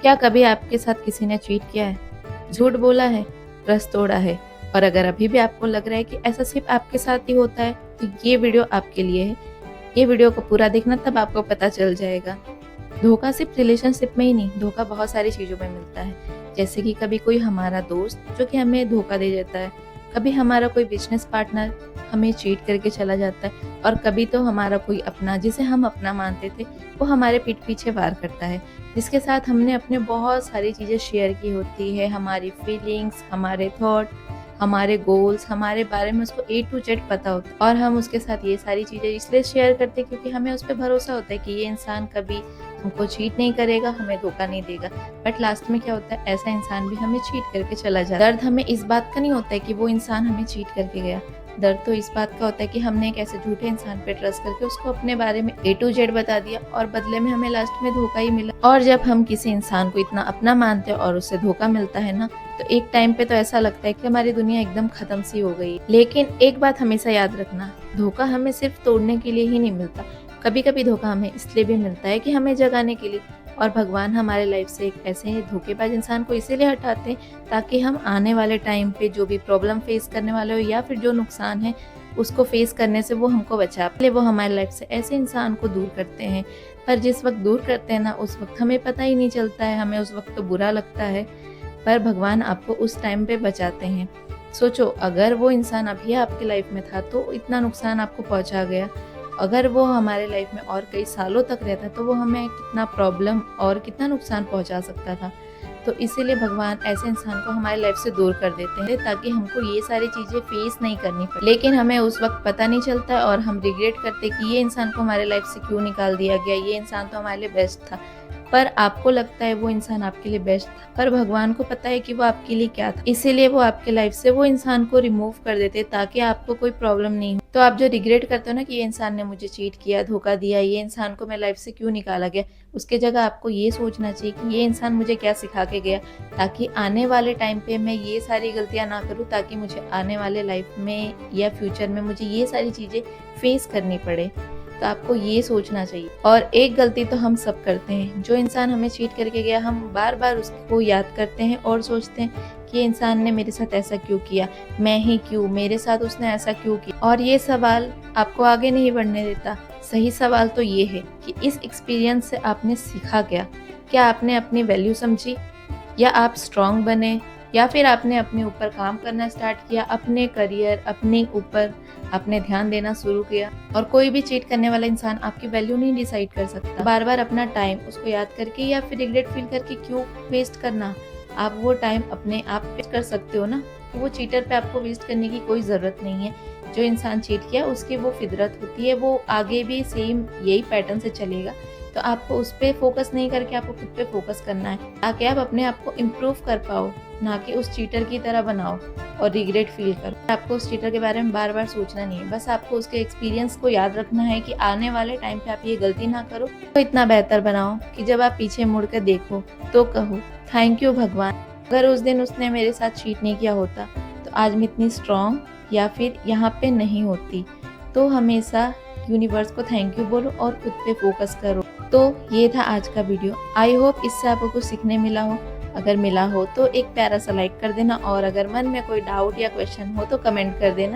क्या कभी आपके साथ किसी ने चीट किया है, झूठ बोला है, ट्रस्ट तोड़ा है? और अगर अभी भी आपको लग रहा है कि ऐसा सिर्फ आपके साथ ही होता है, तो ये वीडियो आपके लिए है। ये वीडियो को पूरा देखना, तब आपको पता चल जाएगा। धोखा सिर्फ रिलेशनशिप में ही नहीं, धोखा बहुत सारी चीज़ों में मिलता है। जैसे कि कभी कोई हमारा दोस्त जो कि हमें धोखा दे देता है, कभी हमारा कोई बिज़नेस पार्टनर हमें चीट करके चला जाता है, और कभी तो हमारा कोई अपना जिसे हम अपना मानते थे, वो हमारे पीठ पीछे वार करता है, जिसके साथ हमने अपने बहुत सारी चीज़ें शेयर की होती है, हमारी फीलिंग्स, हमारे थॉट, हमारे गोल्स, हमारे बारे में उसको A to Z पता होता है, और हम उसके साथ ये सारी चीज़ें इसलिए शेयर करते हैं क्योंकि हमें उस पे भरोसा होता है कि ये इंसान कभी हमको चीट नहीं करेगा, हमें धोखा नहीं देगा। बट लास्ट में क्या होता है, ऐसा इंसान भी हमें चीट करके चला जाता है। दर्द हमें इस बात का नहीं होता है कि वो इंसान हमें चीट करके गया, दर्द तो इस बात का होता है कि हमने एक ऐसे झूठे इंसान पे ट्रस्ट करके उसको अपने बारे में A to Z बता दिया, और बदले में हमें लास्ट में धोखा ही मिला। और जब हम किसी इंसान को इतना अपना मानते हैं और उससे धोखा मिलता है ना, तो एक टाइम पे तो ऐसा लगता है कि हमारी दुनिया एकदम खत्म सी हो गई। लेकिन एक बात हमेशा याद रखना, धोखा हमें सिर्फ तोड़ने के लिए ही नहीं मिलता, कभी कभी धोखा हमें इसलिए भी मिलता है कि हमें जगाने के लिए। और भगवान हमारे लाइफ से एक ऐसे धोखेबाज इंसान को इसीलिए हटाते हैं ताकि हम आने वाले टाइम पे जो भी प्रॉब्लम फेस करने वाले हो या फिर जो नुकसान है उसको फेस करने से वो हमको बचा पाए। वो हमारे लाइफ से ऐसे इंसान को दूर करते हैं, पर जिस वक्त दूर करते हैं ना, उस वक्त हमें पता ही नहीं चलता है, हमें उस वक्त तो बुरा लगता है, पर भगवान आपको उस टाइम पे बचाते हैं। सोचो, अगर वो इंसान अभी आपकी लाइफ में था तो इतना नुकसान आपको पहुंचा गया, अगर वो हमारे लाइफ में और कई सालों तक रहता तो वो हमें कितना प्रॉब्लम और कितना नुकसान पहुंचा सकता था। तो इसीलिए भगवान ऐसे इंसान को हमारी लाइफ से दूर कर देते हैं ताकि हमको ये सारी चीज़ें फेस नहीं करनी पड़े। लेकिन हमें उस वक्त पता नहीं चलता और हम रिग्रेट करते कि ये इंसान को हमारे लाइफ से क्यों निकाल दिया गया, ये इंसान तो हमारे लिए बेस्ट था। पर आपको लगता है वो इंसान आपके लिए बेस्ट था, पर भगवान को पता है कि वो आपके लिए क्या था, इसीलिए वो आपके लाइफ से वो इंसान को रिमूव कर देते ताकि आपको कोई प्रॉब्लम नहीं हो। तो आप जो रिग्रेट करते हो ना कि ये इंसान ने मुझे चीट किया, धोखा दिया, ये इंसान को मेरी लाइफ से क्यों निकाला गया, उसके जगह आपको ये सोचना चाहिए कि ये इंसान मुझे क्या सिखा के गया, ताकि आने वाले टाइम पे मैं ये सारी गलतियां ना करूँ, ताकि मुझे आने वाले लाइफ में या फ्यूचर में मुझे ये सारी चीज़ें फेस करनी पड़े। तो आपको ये सोचना चाहिए। और एक गलती तो हम सब करते हैं, जो इंसान हमें चीट करके गया हम बार बार उसको याद करते हैं और सोचते हैं कि ये इंसान ने मेरे साथ ऐसा क्यों किया, मैं ही क्यों, मेरे साथ उसने ऐसा क्यों किया। और ये सवाल आपको आगे नहीं बढ़ने देता। सही सवाल तो ये है कि इस एक्सपीरियंस से आपने सीखा क्या आपने अपनी वैल्यू समझी, या आप स्ट्रांग बने, या फिर आपने अपने ऊपर काम करना स्टार्ट किया, अपने करियर, अपने ऊपर आपने ध्यान देना शुरू किया। और कोई भी चीट करने वाला इंसान आपकी वैल्यू नहीं डिसाइड कर सकता। बार बार अपना टाइम उसको याद करके या फिर रिग्रेट फील करके क्यों वेस्ट करना, आप वो टाइम अपने आप वेस्ट कर सकते हो ना। तो वो चीटर पे आपको वेस्ट करने की कोई ज़रूरत नहीं है। जो इंसान चीट किया उसकी वो फितरत होती है, वो आगे भी सेम यही पैटर्न से चलेगा। तो आपको उस पर फोकस नहीं करके आपको खुद पे फोकस करना है, ताकि आप अपने आप को इम्प्रूव कर पाओ, ना कि उस चीटर की तरह बनाओ और रिग्रेट फील करो। आपको उस चीटर के बारे में बार बार सोचना नहीं है, बस आपको उसके एक्सपीरियंस को याद रखना है कि आने वाले टाइम पे आप ये गलती ना करो। तो इतना बेहतर बनाओ कि जब आप पीछे मुड़ कर देखो तो कहो थैंक यू भगवान, अगर उस दिन उसने मेरे साथ चीट नहीं किया होता तो आज मैं इतनी स्ट्रॉन्ग या फिर यहाँ पे नहीं होती। तो हमेशा यूनिवर्स को थैंक यू बोलो और खुद पे फोकस करो। तो ये था आज का वीडियो। आई होप इससे आपको कुछ सीखने मिला हो। अगर मिला हो तो एक प्यारा सा लाइक कर देना, और अगर मन में कोई डाउट या क्वेश्चन हो तो कमेंट कर देना।